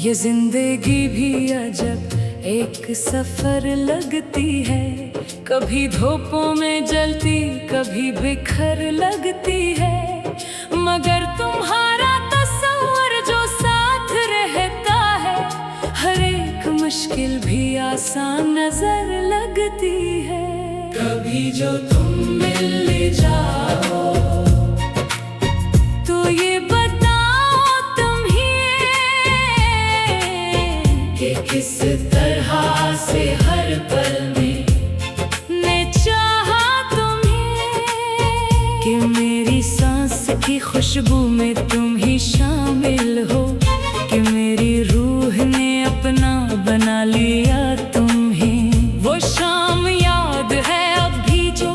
ये जिंदगी भी अजब एक सफर लगती है। कभी धूपों में जलती, कभी बिखर लगती है। मगर तुम्हारा तस्वर जो साथ रहता है, हर एक मुश्किल भी आसान नजर लगती है। कभी जो तुम मिल जाओ तो ये बताओ तुम ही कि किस तरह से हर पल में मैं चाहा तुम्हें, कि मेरी सांस की खुशबू में तुम ही शामिल हो, कि मेरी रूह ने अपना बना लिया तुम ही। वो शाम याद है अब भी जो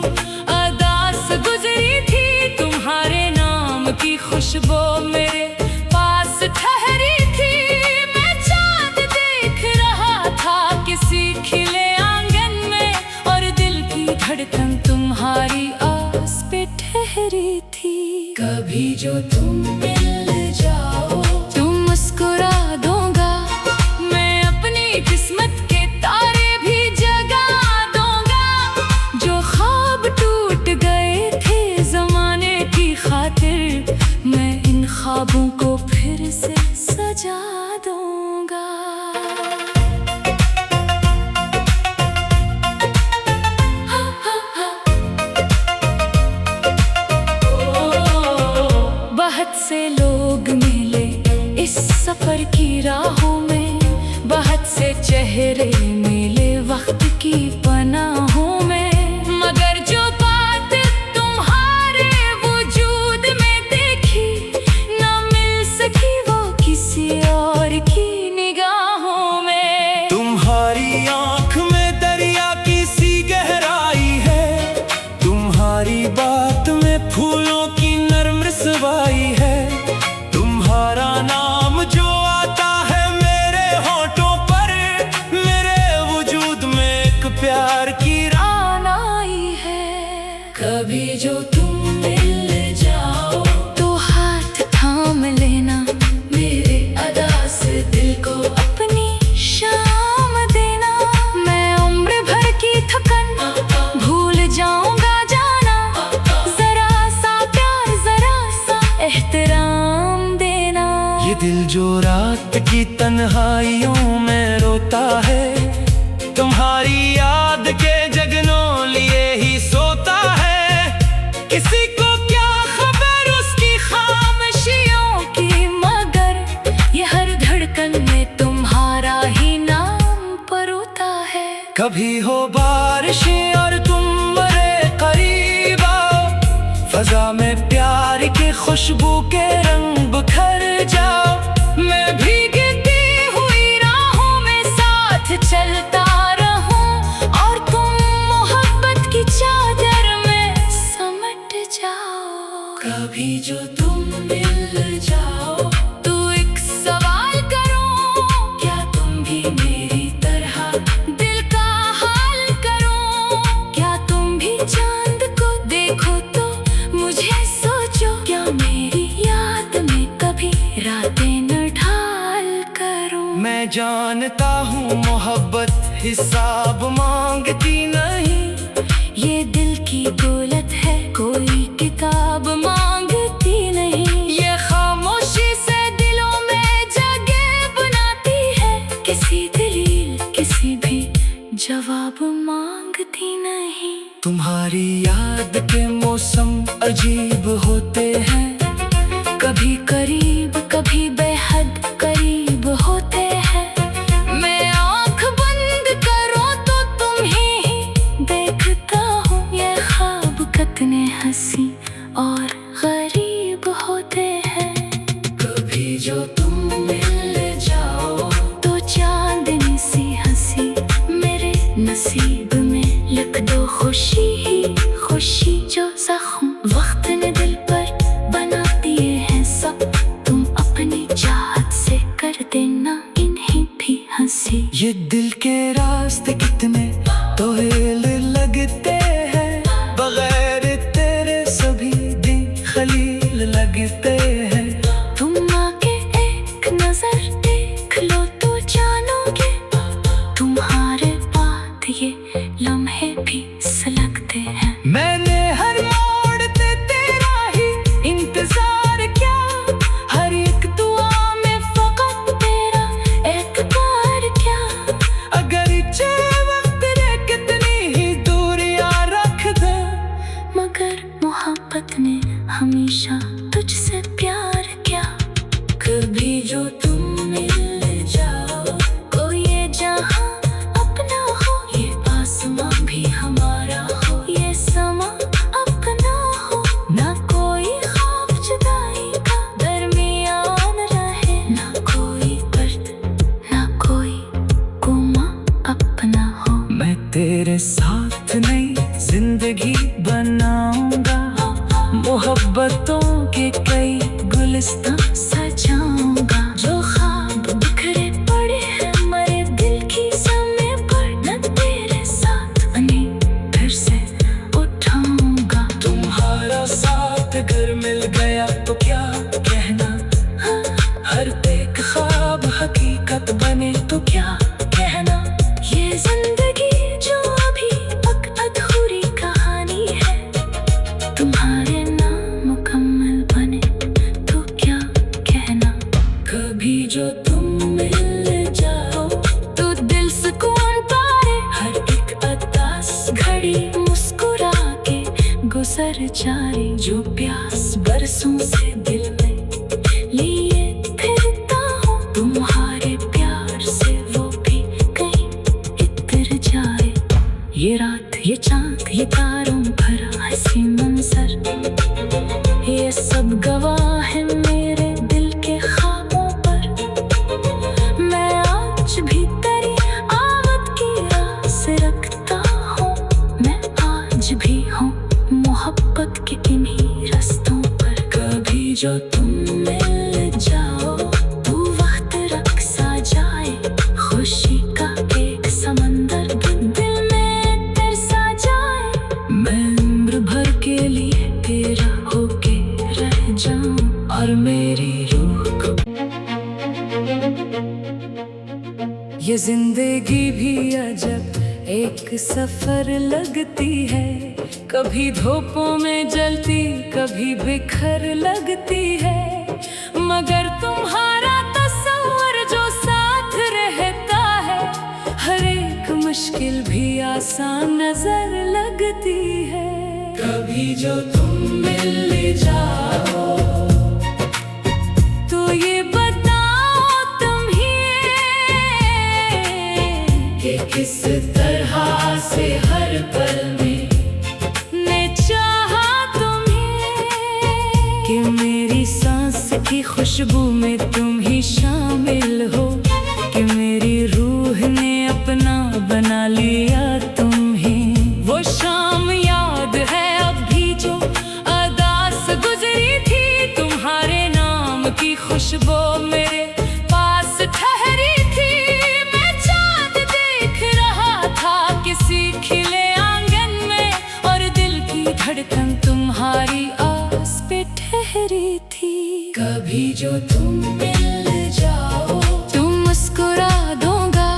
अदास गुजरी थी, तुम्हारे नाम की खुशबू मेरे पास ठहरी थी। मैं चांद देख रहा था किसी खिले आंगन में, और दिल की धड़कन तुम्हारी आस पे ठहरी थी। कभी जो तुम मिल जाओ तुम मुस्कुरा दूंगा, मैं अपनी किस्मत के तारे भी जगा दूंगा। जो ख्वाब टूट गए थे जमाने की खातिर, मैं इन ख्वाबों को फिर से सजा दूंगा। बहुत से लोग मिले इस सफर की राहों में, बहुत से चेहरे मिले वक्त की पनाहों में। मगर जो बात तुम्हारे वजूद में देखी, ना मिल सकी वो किसी और की निगाहों में। तुम्हारी आँख में दरिया की सी गहराई है, तुम्हारी बात में फूलों की नर्म रसवाई है। तुम्हारा नाम जो आता है मेरे होठों पर, मेरे वजूद में एक प्यार की रान आई है। कभी जो तुम मिल जाओ तो हाथ थाम लेना, मेरे अदास दिल को अपनी शाम देना। मैं उम्र भर की थकन भूल जाऊंगा जाना, जरा सा प्यार जरा सा एहतराम देना। ये दिल जो रात की तन्हाइयों में रोता है, तुम्हारी याद के जगनों लिए ही सोता है। किसी को क्या खबर उसकी खामोशियों की, मगर ये हर धड़कन में तुम्हारा ही नाम परोता है। कभी हो बारिशें और तुम मेरे करीब आओ, फजा में प्यार की खुशबू के रंग बिखर जाओ। मैं भीगती हुई राहों में साथ चलता रहूं, और तुम मोहब्बत की चादर में समट जाओ। कभी जो तुम मिल जाओ तो एक सवाल करूं, क्या तुम भी मेरी तरह दिल का हाल करो? क्या तुम भी चांद को देखो तो मुझे सोचो, क्या मेरी याद में कभी रातें न ढाल करो? मैं जानता हूँ मोहब्बत हिसाब मांगती नहीं, ये दिल की दौलत है कोई किताब मांगती नहीं। ये खामोशी से दिलों में जगह बनाती है, किसी दलील किसी भी जवाब मांगती नहीं। तुम्हारी याद के मौसम अजीब होते हैं, कभी करीब कभी बेहद करीब होते हैं। मैं आँख बंद करूं तो तुम ही देखता हूँ, ये ख्वाब कितने हंसी और गरीब होते हैं। कभी जो तुम मिल जाओ तो चांदनी सी हंसी मेरे नसीब में लिख दो, खुशी ही खुशी जो जख्म वक्त ने दिल पर बन अपना सजाऊंगा। जो ख्वाब बिखरे पड़े हैं मरे दिल की समय पर, न तेरे साथ उन्हें फिर से उठाऊंगा। तुम्हारा साथ अगर मिल गया तो क्या कहना, हर एक ख्वाब हकीकत बने तो क्या कहना। ये जिंदगी जो अभी तक अधूरी कहानी है, तुम्हारे नाम मुकम्मल बने तो क्या कहना। कभी जो तुम मिल जाओ तो दिल सुकून पाए, हर एक उदास घड़ी मुस्कुरा के गुजर जाए। जो प्यास बरसों से दिल में लिए फिरता हूँ तुम्हारे प्यार से, वो भी कहीं इतर जाए। ये रात ये चांद ये तारों भरा हंसी मंजर, ये सब गवाह है मेरे दिल के ख्वाबों पर। मैं आज भी तेरी आमद की आस रखता हूँ, मैं आज भी हूँ मोहब्बत के इन्हीं रस्तों पर। कभी जो तुम मिल जाओ तू वक्त रक्सा जाए, खुशी का एक समंदर दिल में तरसा जाए। मैं उम्र भर के लिए तेरा होके रह जाऊं और मेरी रूह को। ये जिंदगी भी अजब एक सफर लगती है, कभी धूपों में जलती कभी बिखर लगती है। मगर तुम्हारा तस्वर जो साथ रहता है, हर एक मुश्किल भी आसान नजर लगती है। कभी जो तुम मिल जाओ तो ये बताओ तुम ही कि किस तरह से हर पल में ने चाहा तुम्हें, कि मेरी सांस की खुशबू में तुम ही शामिल हो, कि मेरी रूह ने अपना बना लिया तुम्हें। वो शाम याद है अब भी जो अदास गुजरी थी, तुम्हारे नाम की खुशबू मेरे पास ठहरी थी। मैं चांद देख रहा था किसी खिले आंगन में, और दिल की धड़कन तुम्हारी आस पे ठहरी थी। कभी जो तुम मिल जाओ तुम मुस्कुरा दूंगा,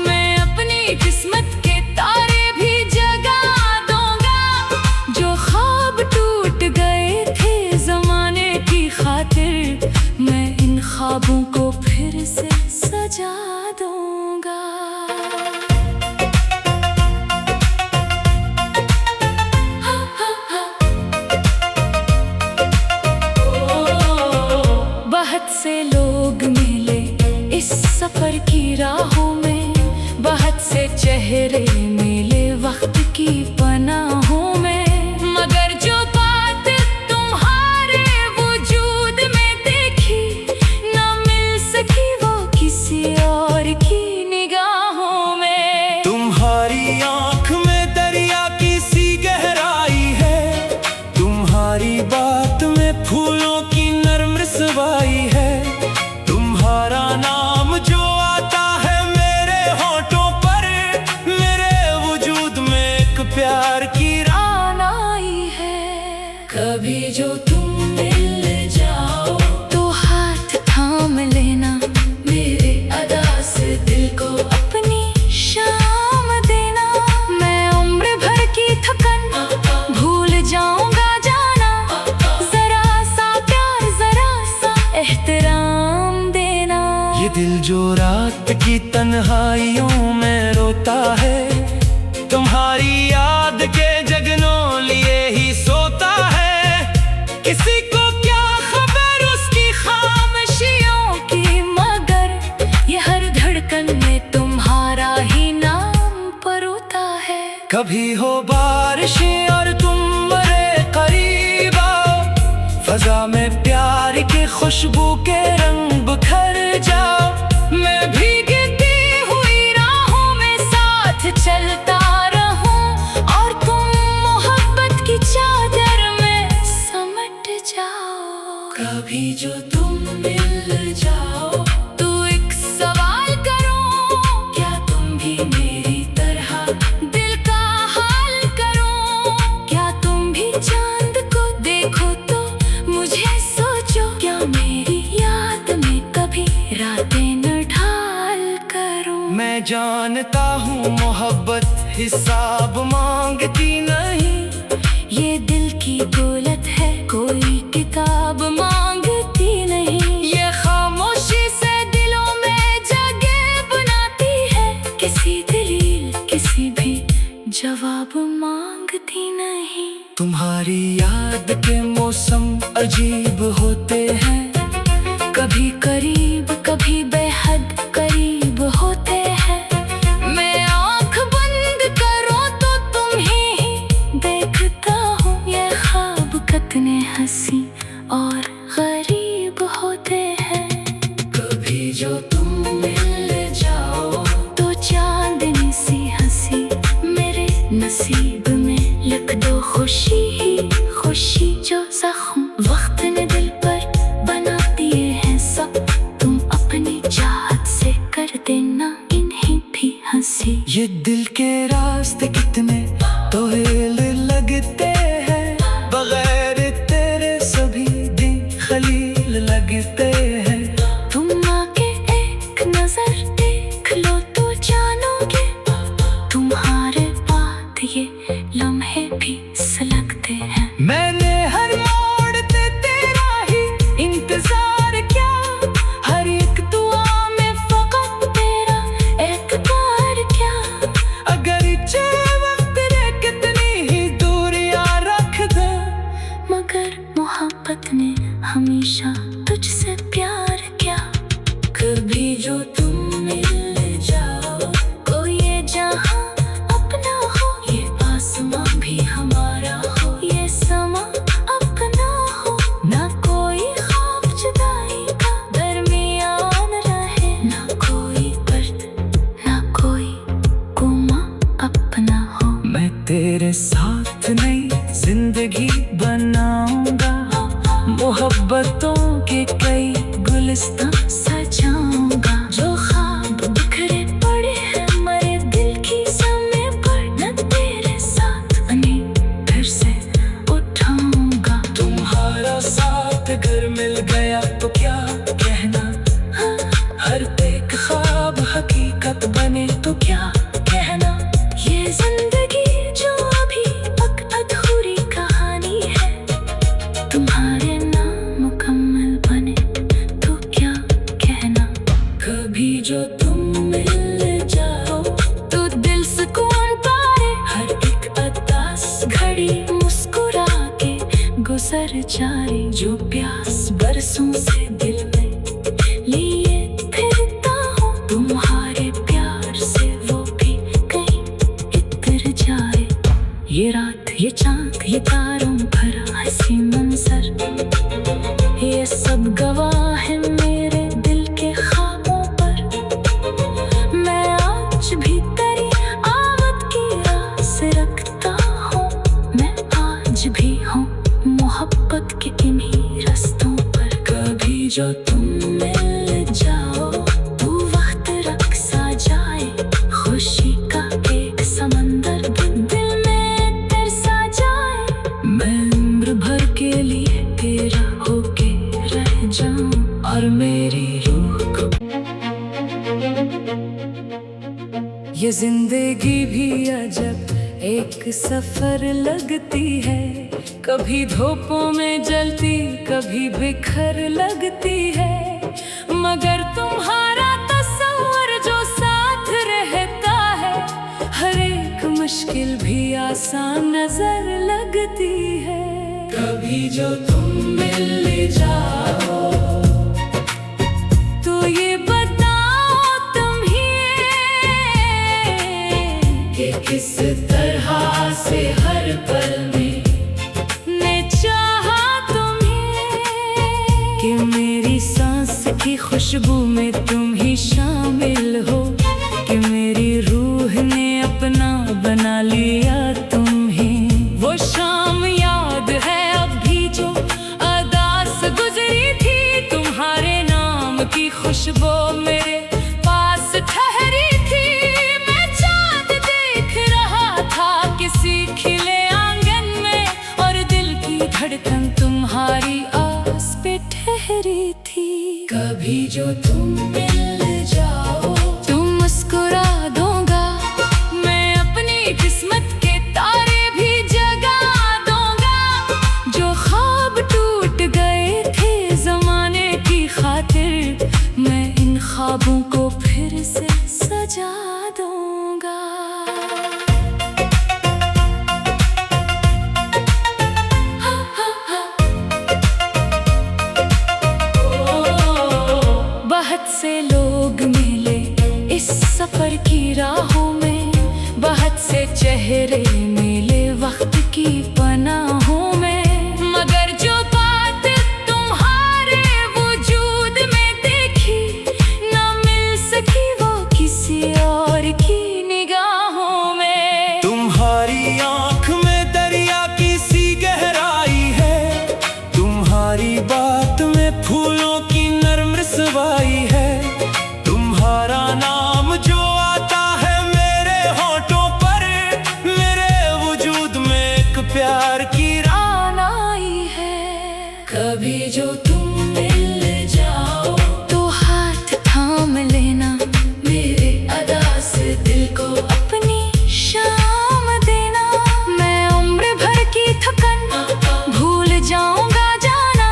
मैं अपनी किस्मत के तारे भी जगा दूंगा। जो ख्वाब टूट गए थे जमाने की खातिर, मैं इन ख्वाबों को फिर से सजा दूंगा। बहुत से लोग मिले इस सफर की राहों में, बहुत से चेहरे मिले वक्त की पनाहों में। मगर जो बात तुम्हारे वजूद में देखी, ना मिल सकी वो किसी और की निगाहों में। तुम्हारी आंख में दरिया की सी गहराई है, तुम्हारी बात में फूलों की नर्म रसवाई है। तुम्हारा नाम जो आता है मेरे होठों पर, मेरे वजूद में एक प्यार की रान आई है। कभी जो तुम मिल जाओ तो हाथ थाम लेना, मेरे अदा से दिल को अपनी शाम देना। मैं उम्र भर की थकन भूल जाऊंगा जाना, जरा सा प्यार जरा सा एहतराम देना। ये दिल जो रात की तन्हाइयों में रोता है, तुम्हारी याद के जगनों लिए ही सोता है। किसी को क्या खबर उसकी खामोशियों की, मगर ये हर धड़कन में तुम्हारा ही नाम परोता है। कभी हो बारिशें और तुम मरे करीब आओ, फजा में प्यार की खुशबू के रंग बिखर जाओ। मैं भीगती हुई राहों में साथ चलता रहूं, और तुम मोहब्बत की चादर में समट जाओ। कभी जो तुम तुम मिल जाओ तो एक सवाल करूं, क्या तुम भी मेरी तरह दिल का हाल करो? क्या तुम भी चांद को देखो तो मुझे सोचो, क्या मेरी याद में कभी रातें न ढाल करो? मैं जानता हूँ मोहब्बत हिसाब मांगती नहीं, ये दिल की दौलत है कोई किताब मांगती नहीं। ये खामोशी से दिलों में जगह बनाती है, किसी दलील किसी भी जवाब मांगती नहीं। तुम्हारी याद के मौसम अजीब होते हैं, कभी करीब कभी बेहद करीब होते हैं। मैं आँख बंद करूं तो तुम ही देखता हूँ, ये ख्वाब कितने हंसी और गरीब होते हैं। कभी जो तुम मिल जाओ तो चांदनी सी हंसी मेरे नसीब में लिख दो, खुशी ही खुशी जो जख्म वक्त ने दिल पर बना दिए हैं सब, तुम अपनी चाहत से कर देना इन्हीं भी हंसी। ये दिल के रास्ते कितने तोहिल लगते हैं, बगैर तेरे सभी दिन खलील लगते हैं। तुम आके एक नजर देख लो तो जानोगे, तुम्हारे बाद ये लम्हे भी सुलगते हैं। मैंने हर मोड़ पे तेरा ही इंतजार किया, हर एक दुआ में फकत तेरा एतबार क्या। अगर चाहे वक्त रे कितनी ही दूरियां रख दे, मगर मोहब्बत ने हमेशा तुझसे प्यार किया। कभी जो तुम मिल जाओ तो ये जहां अपना हो, ये आसमां भी हमारा हो, ये समा अपना हो। ना कोई ख्वाब जुदाई का दरमियान रहे, ना कोई दर्द ना कोई गुमा अपना हो। मैं तेरे साथ नई जिंदगी बनाऊंगा, मोहब्बतों के कई गुलिस्तां सजाऊंगा। जो ख्वाब बिखरे पड़े हैं मरे दिल की समय पर, न तेरे साथ उन्हें फिर से उठाऊंगा। तुम्हारा साथ अगर मिल गया तो क्या कहना, हर एक ख्वाब हकीकत बने तो क्या कहना। ये जिंदगी जो अभी तक अधूरी कहानी है, तुम्हारे नाम मुकम्मल बने तो क्या कहना। कभी जो तुम मिल जाओ तो दिल सुकून पाए, हर एक अरदास घड़ी मुस्कुरा के गुजर जाए। जो प्यास बरसों से दिल में लिए फिरता हूँ, तुम्हारे प्यार से वो भी कहीं इतर जाए। ये रात ये चांद ये तारों भरा हंसी मंजर, ये सब गवाह है मेरे दिल के ख्वाबों पर। मैं आज भी तेरी आमद की आस रखता हूँ, मैं आज भी हूँ मोहब्बत के इन्हीं रास्तों पर। कभी जो तुम मिल जाओ तो वक्त रक्सा जाए, खुशी का एक समंदर दिल में तरसा जाए। मैं उम्र भर के लिए तेरा होके रह जाऊं और मेरी रूह को। ये जिंदगी भी अजब एक सफर लगती है, कभी धूपों में जलती कभी बिखर लगती है। मगर तुम्हारा तस्वर जो साथ रहता है, हर एक मुश्किल भी आसान नजर लगती है। कभी जो तुम मिल जाओ तो ये बताओ तुम ही कि किस तरह से हर पल में ने चाहा तुम्हें, कि मेरी सांस की खुशबू में तुम ही शामिल हो, कि मेरी रूह ने अपना बना लिया तुम्हें। वो शाम याद है अब भी जो अदास गुजरी थी, तुम्हारे की खुशबू मेरे पास ठहरी थी। मैं चांद देख रहा था किसी खिले आंगन में, और दिल की धड़कन तुम्हारी आस पे ठहरी थी। कभी जो तुम मिल जाओ, तुम मुस्कुरा दूंगा, मैं अपनी किस्मत के तारे भी जगा दूंगा। जो ख्वाब टूट गए थे जमाने की खातिर, मैं इन ख्वाबों को फिर से सजा दूंगा। बहुत से लोग मिले इस सफर की राहों में, बहुत से चेहरे मिले वक्त की पनाहों में, मगर जो बात तुम्हारे वजूद में देखी ना मिल सकी वो किसी और की निगाहों में। तुम्हारी आंख में दरिया की सी गहराई है, तुम्हारी बात में फूलों की नर्म रसवाई है। तुम्हारा नाम जो आता है मेरे होठों पर, मेरे वजूद में एक प्यार की रान आई है। कभी जो तुम मिल जाओ तो हाथ थाम लेना, मेरे अदा से दिल को अपनी शाम देना। मैं उम्र भर की थकन भूल जाऊंगा जाना,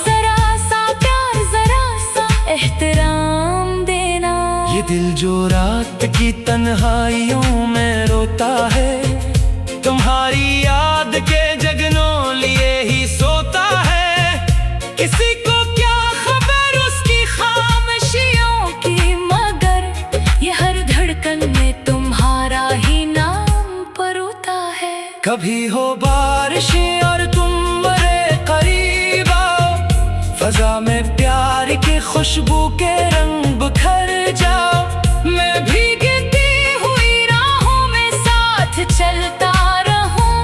जरा सा प्यार जरा सा एहतराम देना। ये दिल जो रात की तन्हाइयों में रोता है, तुम्हारी याद के जगनों लिए ही सोता है। किसी को क्या खबर उसकी खामोशियों की, मगर ये हर धड़कन में तुम्हारा ही नाम परोता है। कभी हो बारिशें और तुम मेरे करीब आओ, फजा में प्यार की खुशबू के रंग बिखर जाओ। मैं भीगती हुई राहों में साथ चलता रहूं,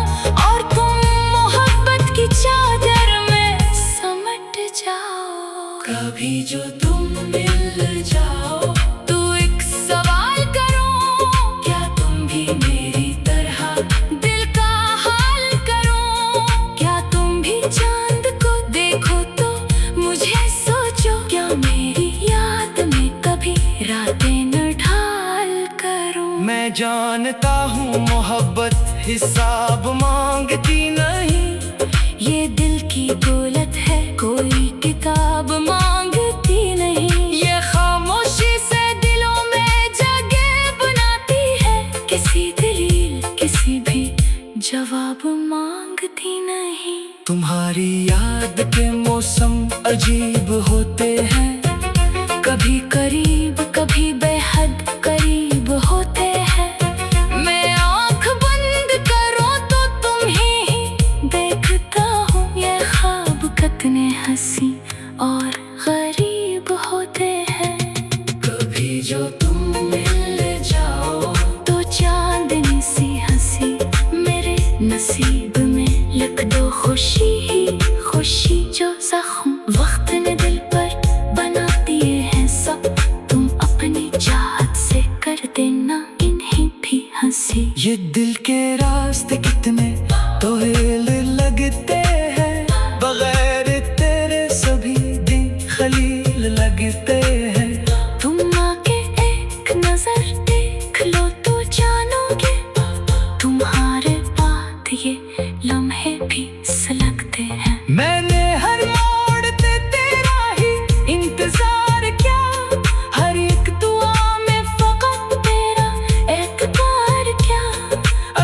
और तुम मोहब्बत की चादर में समट जाओ। कभी जो तुम मिल जाओ तो एक सवाल करो, क्या तुम भी मेरी तरह दिल का हाल करो? क्या तुम भी चांद को देखो तो मुझे सोचो, क्या मेरी याद में कभी रातें न ढाल करो? मैं जानता हूँ मोहब्बत हिसाब मांगती नहीं, ये दिल की दौलत है कोई किताब मांगती नहीं। ये खामोशी से दिलों में जगह बनाती है, किसी दलील किसी भी जवाब मांगती नहीं। तुम्हारी याद के मौसम अजीब होते हैं, कभी करीब कभी बेहद करीब होते हैं। मैं आँख बंद करूं तो तुम ही देखता हूँ, ये ख्वाब कितने हंसी और गरीब होते हैं। कभी जो तुम मिल जाओ तो चांदनी सी हंसी मेरे नसीब में लिख दो, खुशी ही खुशी जो जख्म वक्त ने दिल पर बना दिए हैं सब। तुम अपनी चाहत से कर देना इन्हीं भी हंसी। ये दिल के रास्ते कितने तोहिल लगते हैं, बगैर तेरे सभी दिन खलील लगते हैं। तुम आके एक नजर देख लो तो जानोगे, तुम्हारे बाद ये लम्हे भी सुलगते हैं। मैंने हर मोड़ पे तेरा ही इंतजार किया, हर एक दुआ में फकत तेरा एतबार क्या।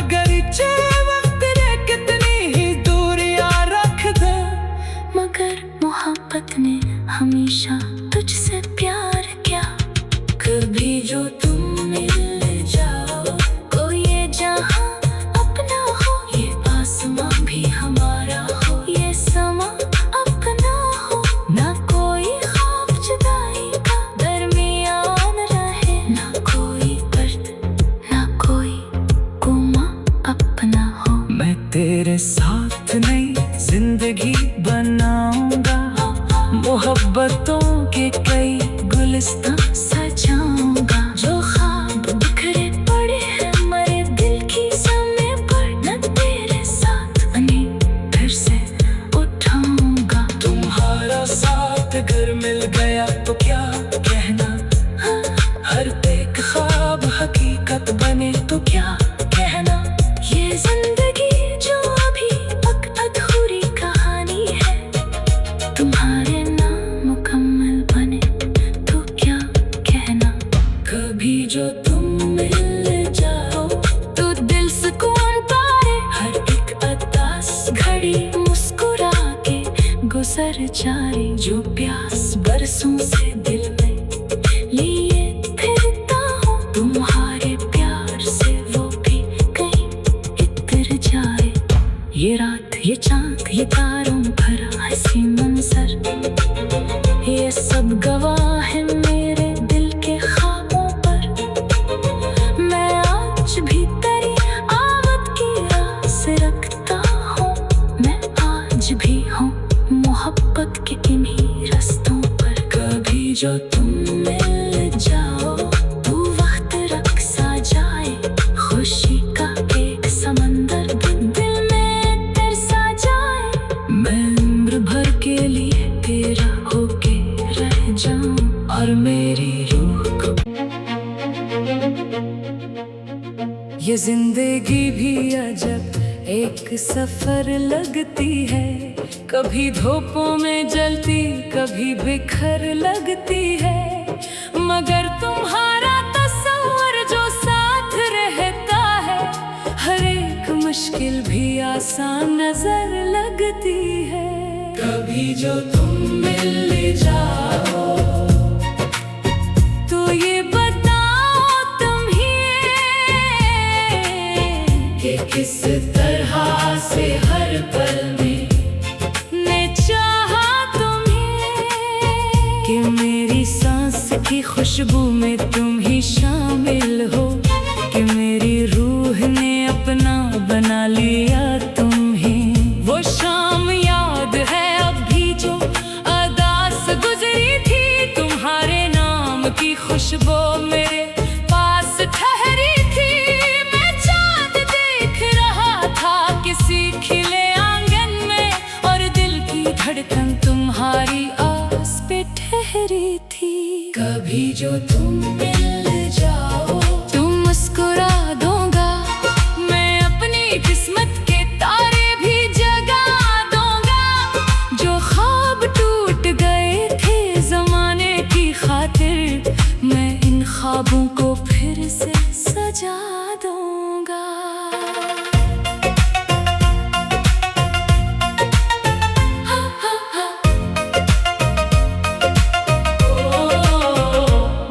अगर चाहे वक्त रे कितनी ही दूरियां रख दे, मगर मोहब्बत ने हमेशा तुझसे प्यार किया। कभी जो तुम मिल जाओ, कोई ये जहां अपना हो, ये आसमां भी हमारा हो, ये समा अपना हो। ना कोई ख्वाब जुदाई का दरमियान रहे, ना कोई दर्द ना कोई गुमा अपना हो। मैं तेरे साथ नई जिंदगी बनाऊंगा, मोहब्बत बातों के कई गुलिस्तां सजाऊंगा। जो ख्वाब बिखरे पड़े हैं मरे दिल की समय पर, न तेरे साथ बने फिर से उठाऊंगा। तुम्हारा साथ अगर मिल गया तो क्या कहना, हर एक ख्वाब हकीकत बने तो क्या कहना। ये जिंदगी जो अभी तक अधूरी कहानी है, तुम्हारे नाम मुकम्मल बने तो क्या कहना। कभी जो तुम मिल जाओ तो दिल सुकून पाए, हर एक उदास घड़ी मुस्कुरा के गुजर जाए। जो प्यास बरसों से दिल में लिए फिरता हूँ, तुम्हारे प्यार से वो भी कहीं इतर जाए। ये रात ये चाँद ये तारों भरा हंसी मंजर, ये सब गवाह है मेरे दिल के ख्वाबों पर। मैं आज भी तेरी आमद की आस रखता हूँ, मैं आज भी हूँ मोहब्बत के इन्हीं रास्तों पर। कभी जो तुम मिल जाओ तो वक्त रक्सा जाए, खुशी का एक समंदर दिल में तरसा जाए। मैं उम्र भर के लिए तेरा होके रह जाऊं और मेरी रूह को। ये जिंदगी भी अजब एक सफर लगती है, कभी धूपों में जलती कभी बिखर लगती है। मगर तुम्हारा तस्वर जो साथ रहता है, हर एक मुश्किल भी आसान नजर लगती है। कभी जो तुम मिल जाओ तो ये बताओ तुम ही कि किस तरह से हर पल में ने चाहा तुम्हें, कि मेरी सांस की खुशबू में तुम ही शामिल हो, कि मेरी रूह ने अपना बना लिया तुम ही। वो शाम याद है अब भी जो अदास गुजरी थी, तुम्हारे नाम की खुशबू मेरे पास ठहरी थी। मैं चाँद देख रहा था किसी खिले आंगन में, और दिल की धड़कन तुम्हारी आस पे ठहरी थी। कभी जो तुम मिल जाओ तुम मुस्कुरा दूंगा, मैं अपनी किस्मत के तारे भी जगा दूंगा। जो ख्वाब टूट गए थे जमाने की खातिर, मैं इन ख्वाबों को फिर से सजा दूंगा।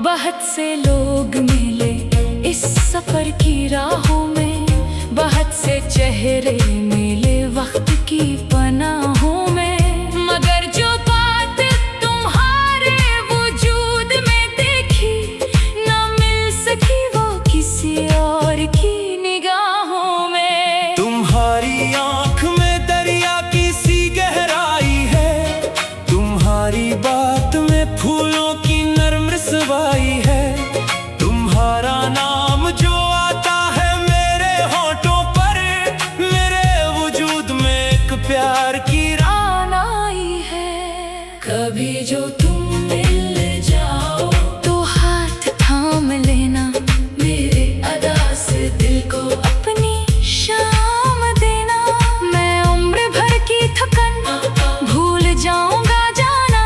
बहुत से लोग मिले इस सफर की राहों में, बहुत से चेहरे मिले वक्त की पनाहों में। मगर जो बात तुम्हारे वजूद में देखी, ना मिल सकी वो किसी और की निगाहों में। तुम्हारी आंख में दरिया की सी गहराई है, तुम्हारी बात में फूलों की नर्म रसवाई है। तुम्हारा नाम जो आता है मेरे होठों पर, मेरे वजूद में एक प्यार की रान आई है। कभी जो तुम मिल जाओ तो हाथ थाम लेना, मेरे अदा से दिल को अपनी शाम देना। मैं उम्र भर की थकन भूल जाऊंगा जाना,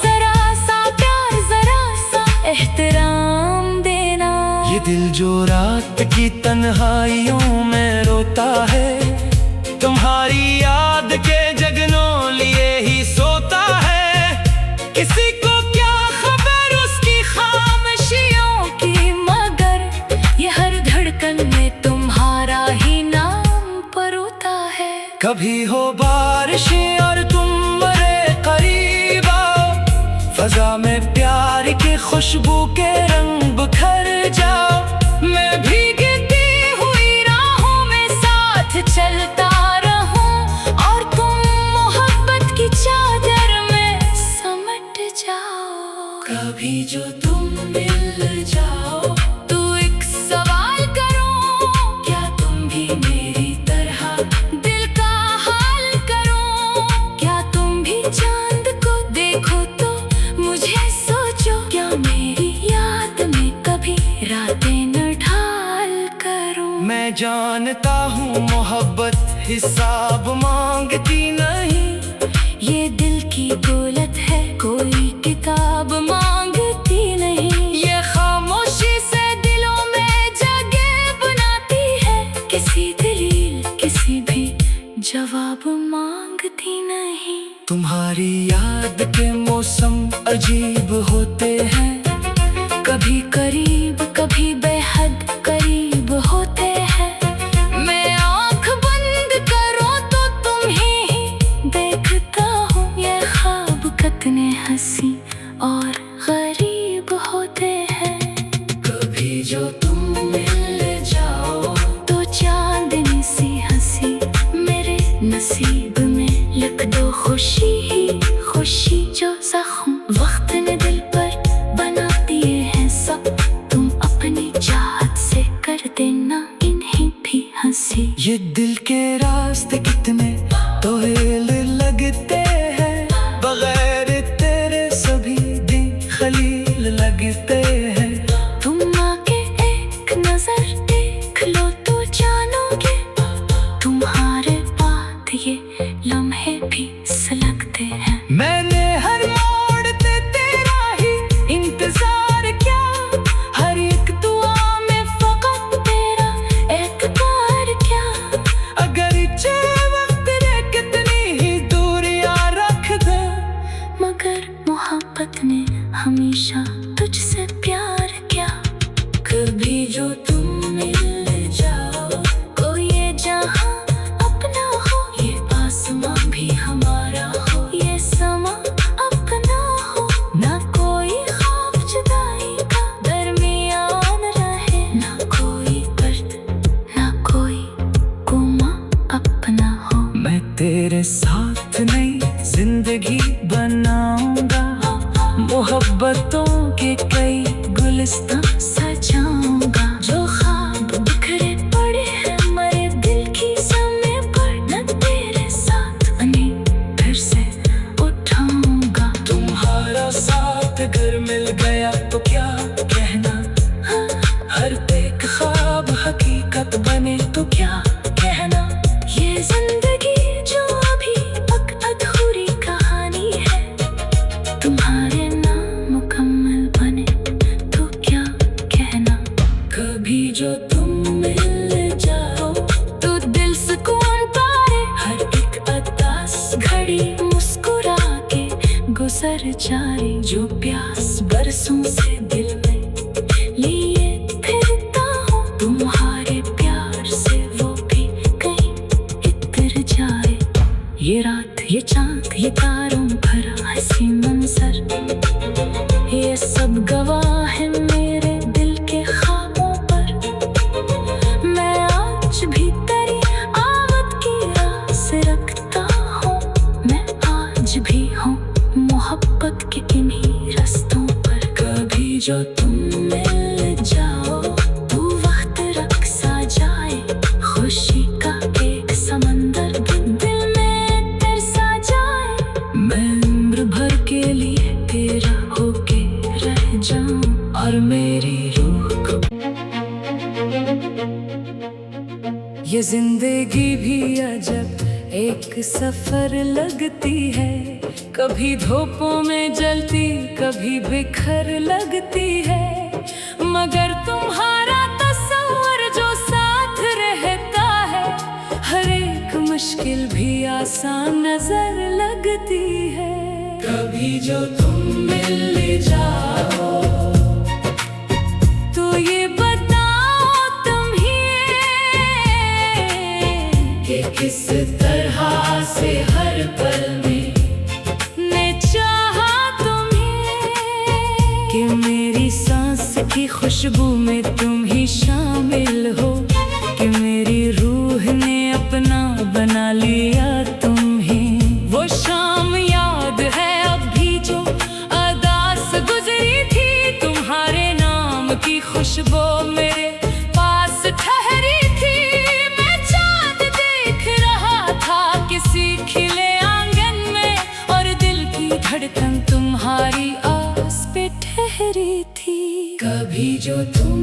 जरा सा प्यार जरा सा एहतराम देना। ये दिल जो रात की तन्हाइयों में रोता है, तुम्हारी याद के जगनों लिए ही सोता है। किसी को क्या खबर उसकी खामोशियों की, मगर ये हर धड़कन में तुम्हारा ही नाम परोता है। कभी हो बारिशें और तुम मरे करीब आओ, फजा में प्यार की खुशबू के रंग बिखर जाओ। मैं भीगती हुई राहों में साथ चलता रहूं, और तुम मोहब्बत की चादर में समट जाओ। कभी जो तुम मिल जाओ तो एक सवाल करो, क्या तुम भी मेरी तरह दिल का हाल करो? क्या तुम भी चांद को देखो तो मुझे सोचो, क्या मेरी याद में कभी रातें न ढाल करो? मैं जानता हूँ मोहब्बत हिसाब मांगती नहीं, ये दिल की दौलत है, कोई किताब मांगती नहीं। ये खामोशी से दिलों में जगह बनाती है, किसी दलील किसी भी जवाब मांगती नहीं। तुम्हारी याद के मौसम अजीब होते हैं, कभी करीब कभी बेहद करीब होते हैं। मैं आँख बंद करो तो तुम ही देखता हूँ, ये ख्वाब कितने हंसी और गरीब होते हैं। कभी जो तुम मिल जाओ तो चांदनी सी हंसी मेरे नसीब में लिख दो, खुशी ही खुशी जो जख्म वक्त ने दिल पर बना दिए हैं सब। तुम अपनी चाहत से कर देना इन्हें भी हंसी। ये दिल के रास्ते कितने तोहिल लगते हैं, बगैर तेरे सभी दिन खलील लगते हैं। तुम आके एक नजर देख लो तो जानोगे, तुम्हारे बाद ये लम्हे भी सुलगते हैं। मैंने हर मोड़ पे तेरा ही इंतजार किया, हर एक दुआ में फकत तेरा एतबार क्या? अगर चाहे वक्त रे कितनी ही दूरियां रख दे, मगर मोहब्बत ने हमेशा तुझसे प्यार किया। कभी जो तुम मिल जाओ तो ये जहां अपना हो, ये आसमां भी हमारा हो, ये समा अपना हो। ना कोई ख्वाब जुदाई का दरमियान रहे, ना कोई दर्द ना कोई गुमा अपना हो। मैं तेरे साथ नई जिंदगी बनाऊंगा, मोहब्बतों के कई गुलिस्तां सजाऊंगा। जो ख्वाब बिखरे पड़े हैं मरे दिल की समय पर, न तेरे साथ उन्हें फिर से उठाऊंगा। तुम्हारा साथ अगर मिल गया तो क्या कहना, हर एक ख्वाब हकीकत बने तो क्या कहना। ये जिंदगी जो अभी तक अधूरी कहानी है, तुम्हारे नाम मुकम्मल बने तो क्या कहना। कभी जो तुम मिल जाओ तो दिल सुकून पाए, हर एक अरदास घड़ी मुस्कुरा के गुजर जाए। जो प्यास बरसों से दिल में लिए फिरता हूँ, तुम्हारे प्यार से वो भी कहीं इतर जाए। ये रात ये चांद ये तारों भरा हंसी मंजर, ये सब गवाह है मेरे दिल के ख्वाबों पर। मैं आज भी तेरी आवत की आस रखता हूँ, मैं आज भी हूँ मोहब्बत के इन्हीं रास्तों पर। कभी जो तुम मिल जाओ तो वक्त रक्सा जाए, खुशी का एक समंदर दिल में तरसा जाए। मैं उम्र भर के लिए तेरा होके रह जाऊं, और मेरी रूह को ये जिंदगी भी अजब एक सफर लगती है। कभी धूपों में जलती कभी बिखर लगती है, मगर तुम्हारा तस्वर जो साथ रहता है, हर एक मुश्किल भी आसान नजर लगती है। कभी जो तुम मिल जाओ तो ये बताओ तुम ही कि किस तरह से हर पल में मैं चाहा तुम्हें, कि मेरी सांस की खुशबू में तुम ही शामिल हो, कि मेरी रूह ने अपना बना लिया तुम ही। वो शाम याद है अब भी जो अदास गुजरी की खुशबू मेरे पास ठहरी थी। मैं चांद देख रहा था किसी खिले आंगन में, और दिल की धड़कन तुम्हारी आस पे ठहरी थी। कभी जो तुम